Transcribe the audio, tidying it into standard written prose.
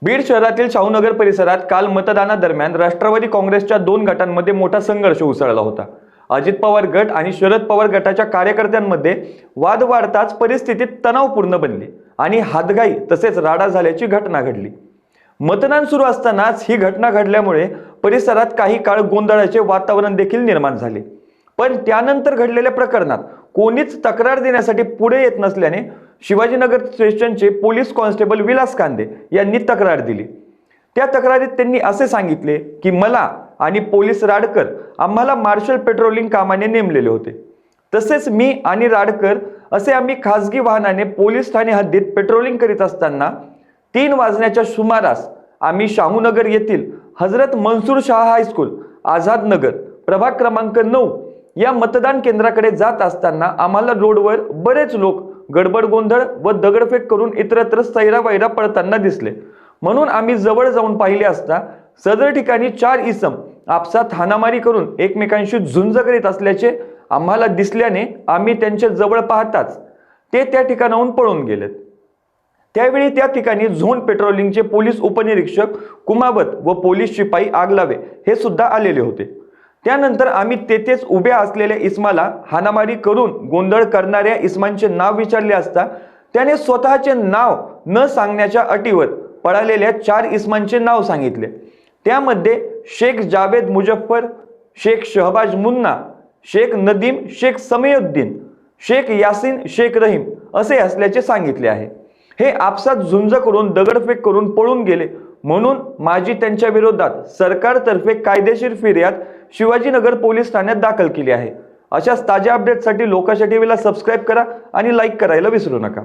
बीड शहरातील शाहूनगर परिसरात काल मतदानादरम्यान राष्ट्रवादी काँग्रेसच्या दोन गटांमध्ये मोठा संघर्ष उसळला होता। अजित पवार गट आणि शरद पवार गटाच्या कार्यकर्त्यांमध्ये वाद वाढताच परिस्थिती तणावपूर्ण बनली आणि हातघाई तसेच राडा झाल्याची घटना घडली। मतदान सुरू असतानाच ही घटना घडल्यामुळे परिसरात काही काळ गोंधळाचे वातावरण देखील निर्माण झाले। पण त्यानंतर घडलेल्या प्रकरणात कोणीच तक्रार देण्यासाठी पुढे येत नसल्याने शिवाजीनगर स्टेशनचे पोलीस कॉन्स्टेबल विलास कांदे यांनी तक्रार दिली। त्या तक्रारीत त्यांनी असे सांगितले की मला आणि पोलीस राडकर आम्हाला मार्शल पेट्रोलिंग कामाने नेमलेले होते। तसेच मी आणि राडकर असे आम्ही खासगी वाहनाने पोलीस ठाणे हद्दीत पेट्रोलिंग करीत असताना 3 वाजण्याच्या सुमारास आम्ही शाहूनगर येथील हजरत मंसूर शाह हायस्कूल आझाद नगर प्रभाग क्रमांक 9 या मतदान केंद्राकडे जात असताना आम्हाला रोडवर बरेच लोक गडबड गोंधळ व दगडफेक करून इतरत्र सैरावैरा पळताना दिसले। म्हणून आम्ही जवळ जाऊन पाहिले असता सदर ठिकाणी 4 इसम आपसात हाणामारी करून एकमेकांशी झुंज करीत असल्याचे आम्हाला दिसल्याने आम्ही त्यांच्या जवळ पाहताच ते त्या ठिकाणाहून पळून गेलेत। त्यावेळी त्या ठिकाणी झोन पेट्रोलिंगचे पोलीस उपनिरीक्षक कुमावत व पोलीस शिपाई आगलावे हे सुद्धा आलेले होते। त्यानंतर आम्ही तेथेच उभ्या असलेल्या इस्माला हाणामारी करून गोंधळ करणाऱ्या इस्मांचे नाव विचारले असता त्याने स्वतःचे नाव न सांगण्याच्या अटीवर पळालेल्या 4 इस्मांचे नाव सांगितले। त्यामध्ये शेख जावेद मुजफ्फर, शेख शहबाज मुन्ना, शेख नदीम, शेख समीउद्दीन, शेख यासीन, शेख रहीम असे असल्याचे सांगितले आहे। हे आपसात झुंज करून दगडफेक करून पळून गेले म्हणून माझी त्यांच्या विरोधात सरकारतर्फे कायदेशीर फिर्याद शिवाजीनगर पोलीस ठाण्यात दाखल केली आहे। अशाच ताज्या अपडेटसाठी लोकाशा टीव्हीला सबस्क्राइब करा आणि लाईक करायला विसरू नका।